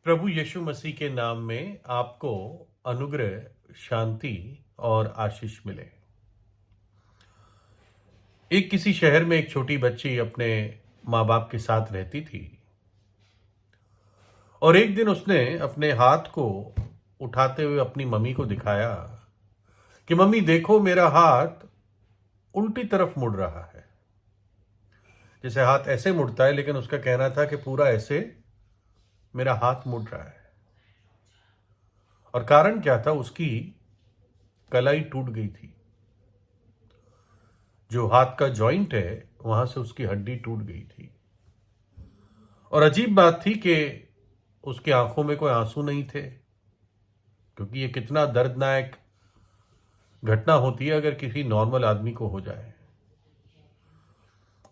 प्रभु यीशु मसीह के नाम में आपको अनुग्रह, शांति और आशीष मिले। एक किसी शहर में एक छोटी बच्ची अपने माँ बाप के साथ रहती थी और एक दिन उसने अपने हाथ को उठाते हुए अपनी मम्मी को दिखाया कि मम्मी देखो, मेरा हाथ उल्टी तरफ मुड़ रहा है। जैसे हाथ ऐसे मुड़ता है, लेकिन उसका कहना था कि पूरा ऐसे मेरा हाथ मुड़ रहा है। और कारण क्या था? उसकी कलाई टूट गई थी। जो हाथ का जॉइंट है, वहां से उसकी हड्डी टूट गई थी। और अजीब बात थी कि उसकी आंखों में कोई आंसू नहीं थे, क्योंकि ये कितना दर्दनाक घटना होती है अगर किसी नॉर्मल आदमी को हो जाए।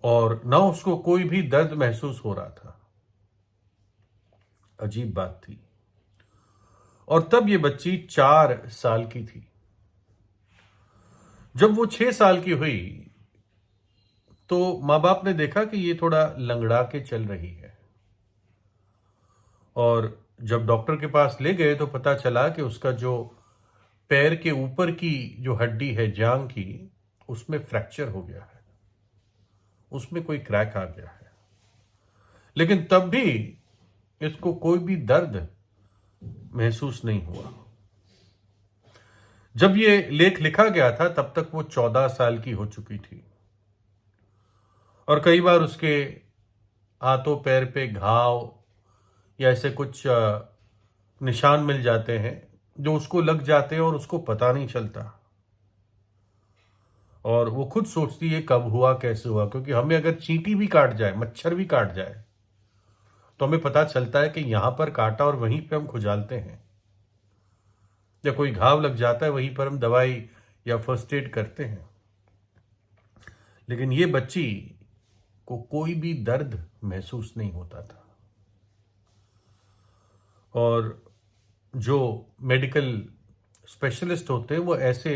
और ना उसको कोई भी दर्द महसूस हो रहा था। अजीब बात थी। और तब ये बच्ची 4 साल की थी। जब वो 6 साल की हुई तो माँ बाप ने देखा कि ये थोड़ा लंगड़ा के चल रही है। और जब डॉक्टर के पास ले गए तो पता चला कि उसका जो पैर के ऊपर की जो हड्डी है, जांग की, उसमें फ्रैक्चर हो गया है। उसमें कोई क्रैक आ गया है। लेकिन तब भी इसको कोई भी दर्द महसूस नहीं हुआ। जब ये लेख लिखा गया था तब तक वो 14 साल की हो चुकी थी। और कई बार उसके हाथों पैर पे घाव या ऐसे कुछ निशान मिल जाते हैं जो उसको लग जाते हैं और उसको पता नहीं चलता। और वो खुद सोचती है कब हुआ, कैसे हुआ। क्योंकि हमें अगर चींटी भी काट जाए, मच्छर भी काट जाए, तो हमें पता चलता है कि यहां पर काटा और वहीं पे हम खुजालते हैं। या कोई घाव लग जाता है, वहीं पर हम दवाई या फर्स्ट एड करते हैं। लेकिन ये बच्ची को कोई भी दर्द महसूस नहीं होता था। और जो मेडिकल स्पेशलिस्ट होते हैं वो ऐसे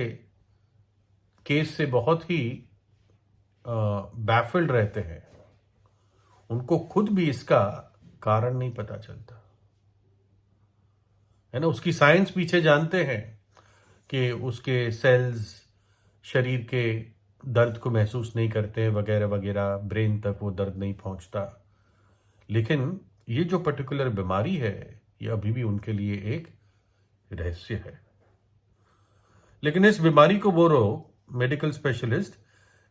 केस से बहुत ही बैफल्ड रहते हैं। उनको खुद भी इसका कारण नहीं पता चलता है ना। उसकी साइंस पीछे जानते हैं कि उसके सेल्स शरीर के दर्द को महसूस नहीं करते हैं, वगैरह वगैरह, ब्रेन तक वो दर्द नहीं पहुंचता। लेकिन ये जो पर्टिकुलर बीमारी है, ये अभी भी उनके लिए एक रहस्य है। लेकिन इस बीमारी को वो लोग, मेडिकल स्पेशलिस्ट,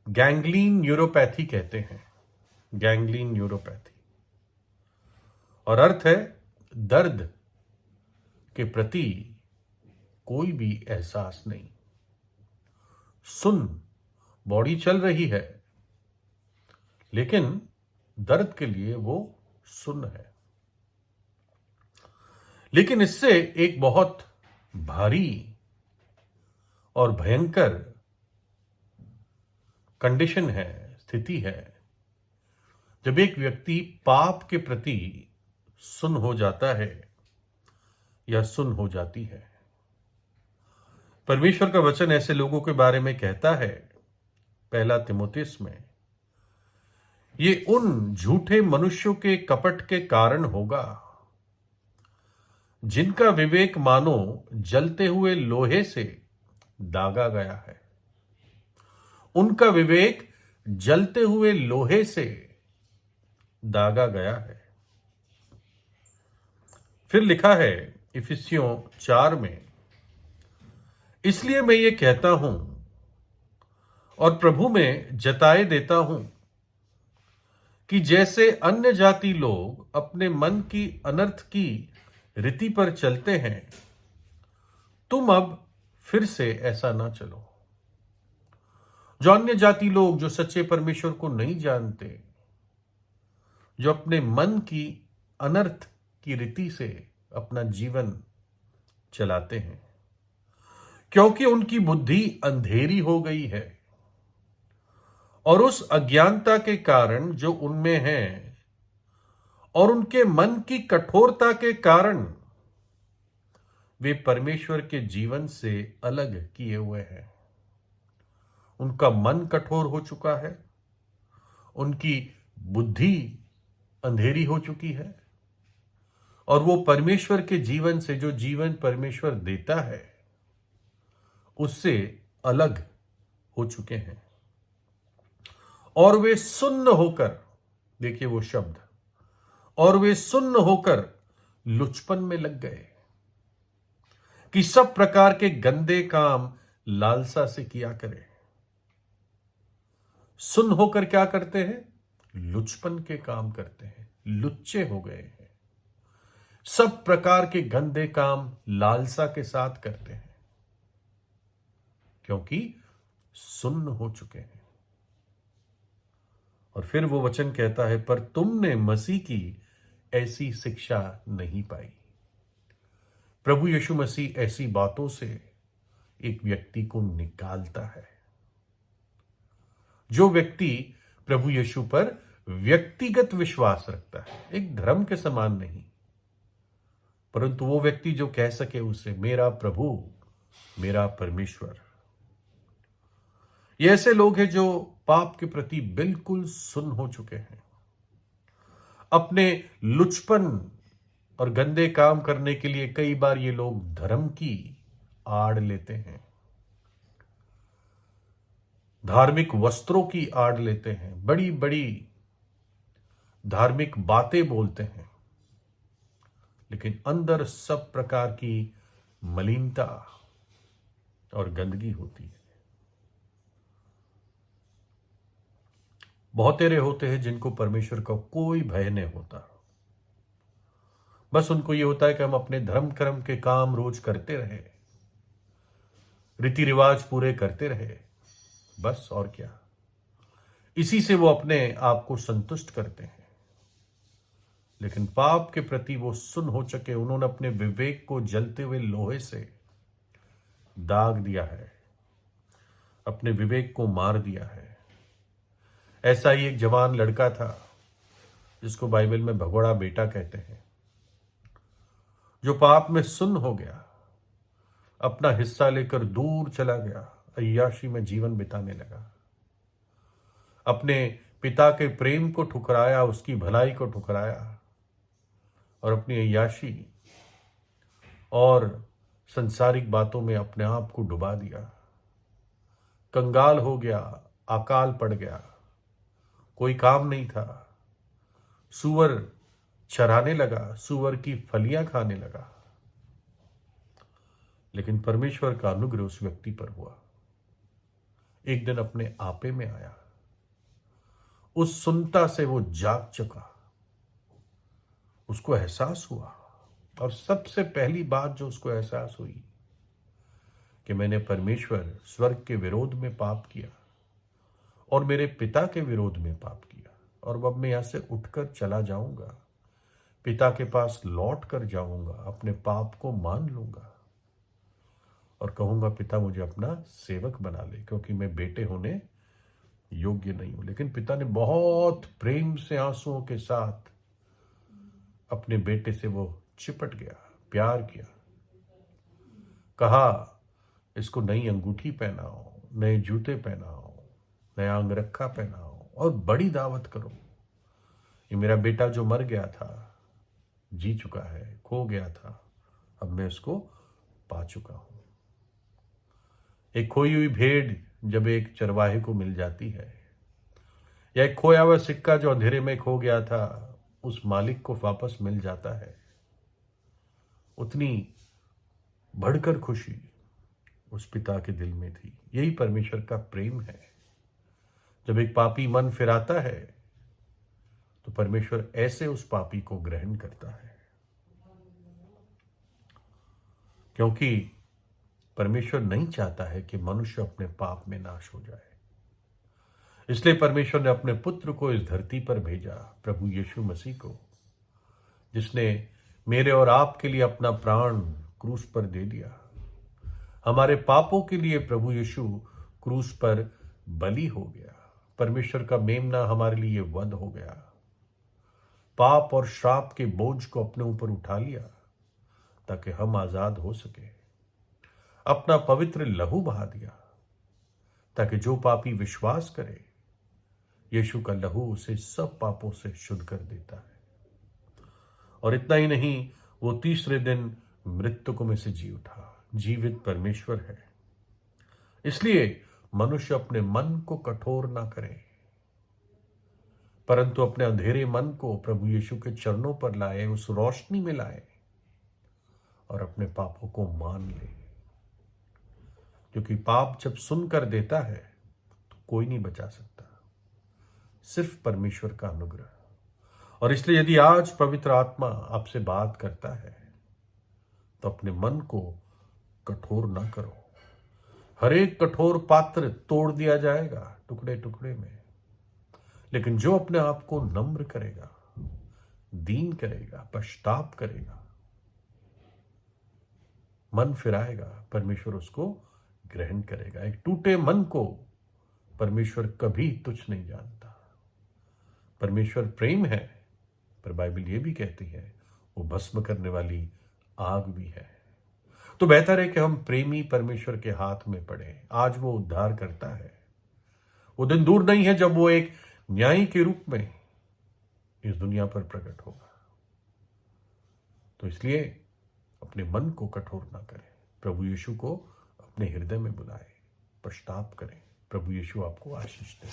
गैंग्लीन न्यूरोपैथी कहते हैं। गैंग्लीन न्यूरोपैथी। और अर्थ है दर्द के प्रति कोई भी एहसास नहीं। सुन, बॉडी चल रही है, लेकिन दर्द के लिए वो सुन्न है। लेकिन इससे एक बहुत भारी और भयंकर कंडीशन है, स्थिति है, जब एक व्यक्ति पाप के प्रति सुन्न हो जाता है या सुन्न हो जाती है। परमेश्वर का वचन ऐसे लोगों के बारे में कहता है, 1 तिमुथियुस में, ये उन झूठे मनुष्यों के कपट के कारण होगा जिनका विवेक मानो जलते हुए लोहे से दागा गया है। उनका विवेक जलते हुए लोहे से दागा गया है। फिर लिखा है इफिसियों 4 में, इसलिए मैं ये कहता हूं और प्रभु में जताए देता हूं कि जैसे अन्य जाति लोग अपने मन की अनर्थ की रीति पर चलते हैं, तुम अब फिर से ऐसा ना चलो। जो अन्य जाति लोग, जो सच्चे परमेश्वर को नहीं जानते, जो अपने मन की अनर्थ की रीति से अपना जीवन चलाते हैं, क्योंकि उनकी बुद्धि अंधेरी हो गई है और उस अज्ञानता के कारण जो उनमें है और उनके मन की कठोरता के कारण वे परमेश्वर के जीवन से अलग किए हुए हैं। उनका मन कठोर हो चुका है, उनकी बुद्धि अंधेरी हो चुकी है, और वो परमेश्वर के जीवन से, जो जीवन परमेश्वर देता है, उससे अलग हो चुके हैं। और वे सुन्न होकर, देखिए वो शब्द, और वे सुन्न होकर लुचपन में लग गए कि सब प्रकार के गंदे काम लालसा से किया करें। सुन्न होकर क्या करते हैं? लुचपन के काम करते हैं, लुच्चे हो गए हैं। सब प्रकार के गंदे काम लालसा के साथ करते हैं, क्योंकि सुन्न हो चुके हैं। और फिर वो वचन कहता है, पर तुमने मसीह की ऐसी शिक्षा नहीं पाई। प्रभु यीशु मसीह ऐसी बातों से एक व्यक्ति को निकालता है। जो व्यक्ति प्रभु यीशु पर व्यक्तिगत विश्वास रखता है, एक धर्म के समान नहीं, परंतु वो व्यक्ति जो कह सके उसे, मेरा प्रभु, मेरा परमेश्वर। ये ऐसे लोग हैं जो पाप के प्रति बिल्कुल सुन्न हो चुके हैं। अपने लुचपन और गंदे काम करने के लिए कई बार ये लोग धर्म की आड़ लेते हैं, धार्मिक वस्त्रों की आड़ लेते हैं, बड़ी बड़ी धार्मिक बातें बोलते हैं, लेकिन अंदर सब प्रकार की मलिनता और गंदगी होती है। बहुतेरे होते हैं जिनको परमेश्वर का कोई भय नहीं होता। बस उनको यह होता है कि हम अपने धर्म कर्म के काम रोज करते रहे, रीति रिवाज पूरे करते रहे, बस, और क्या। इसी से वो अपने आप को संतुष्ट करते हैं। लेकिन पाप के प्रति वो सुन्न हो चुके। उन्होंने अपने विवेक को जलते हुए लोहे से दाग दिया है, अपने विवेक को मार दिया है। ऐसा ही एक जवान लड़का था जिसको बाइबल में भगोड़ा बेटा कहते हैं, जो पाप में सुन्न हो गया, अपना हिस्सा लेकर दूर चला गया, अय्याशी में जीवन बिताने लगा, अपने पिता के प्रेम को ठुकराया, उसकी भलाई को ठुकराया और अपनी अय्याशी और संसारिक बातों में अपने आप को डुबा दिया। कंगाल हो गया, अकाल पड़ गया, कोई काम नहीं था, सूअर चराने लगा, सूअर की फलियां खाने लगा। लेकिन परमेश्वर का अनुग्रह उस व्यक्ति पर हुआ। एक दिन अपने आपे में आया, उस सुनता से वो जाग चुका, उसको एहसास हुआ। और सबसे पहली बात जो उसको एहसास हुई कि मैंने परमेश्वर स्वर्ग के विरोध में पाप किया और मेरे पिता के विरोध में पाप किया, और अब मैं यहां से उठकर चला जाऊंगा, पिता के पास लौट कर जाऊंगा, अपने पाप को मान लूंगा और कहूंगा, पिता मुझे अपना सेवक बना ले, क्योंकि मैं बेटे होने योग्य नहीं हूं। लेकिन पिता ने बहुत प्रेम से, आंसुओं के साथ अपने बेटे से वो चिपट गया, प्यार किया, कहा, इसको नई अंगूठी पहनाओ, नए जूते पहनाओ, नया अंगरखा पहनाओ और बड़ी दावत करो। ये मेरा बेटा जो मर गया था, जी चुका है, खो गया था, अब मैं उसको पा चुका हूं। एक खोई हुई भेड़ जब एक चरवाहे को मिल जाती है, या एक खोया हुआ सिक्का जो अंधेरे में खो गया था उस मालिक को वापस मिल जाता है, उतनी बढ़कर खुशी उस पिता के दिल में थी। यही परमेश्वर का प्रेम है। जब एक पापी मन फिराता है तो परमेश्वर ऐसे उस पापी को ग्रहण करता है, क्योंकि परमेश्वर नहीं चाहता है कि मनुष्य अपने पाप में नाश हो जाए। इसलिए परमेश्वर ने अपने पुत्र को इस धरती पर भेजा, प्रभु यीशु मसीह को, जिसने मेरे और आपके लिए अपना प्राण क्रूस पर दे दिया। हमारे पापों के लिए प्रभु यीशु क्रूस पर बलि हो गया। परमेश्वर का मेमना हमारे लिए वध हो गया। पाप और श्राप के बोझ को अपने ऊपर उठा लिया ताकि हम आजाद हो सके। अपना पवित्र लहू बहा दिया ताकि जो पापी विश्वास करे, यीशु का लहू उसे सब पापों से शुद्ध कर देता है। और इतना ही नहीं, वो तीसरे दिन मृतकों में से जी उठा। जीवित परमेश्वर है। इसलिए मनुष्य अपने मन को कठोर ना करे, परंतु अपने अंधेरे मन को प्रभु यीशु के चरणों पर लाए, उस रोशनी में लाए और अपने पापों को मान ले। क्योंकि पाप जब सुनकर देता है तो कोई नहीं बचा सकता, सिर्फ परमेश्वर का अनुग्रह। और इसलिए यदि आज पवित्र आत्मा आपसे बात करता है तो अपने मन को कठोर ना करो। हर एक कठोर पात्र तोड़ दिया जाएगा टुकड़े टुकड़े में, लेकिन जो अपने आप को नम्र करेगा, दीन करेगा, पश्चाताप करेगा, मन फिराएगा, परमेश्वर उसको ग्रहण करेगा। एक टूटे मन को परमेश्वर कभी तुच्छ नहीं जानता। परमेश्वर प्रेम है, पर बाइबल ये भी कहती है वो भस्म करने वाली आग भी है। तो बेहतर है कि हम प्रेमी परमेश्वर के हाथ में पड़े। आज वो उद्धार करता है। वो दिन दूर नहीं है जब वो एक न्यायी के रूप में इस दुनिया पर प्रकट होगा। तो इसलिए अपने मन को कठोर ना करें, प्रभु यीशु को अपने हृदय में बुलाए, पश्चाताप करें। प्रभु यीशु आपको आशीष दे।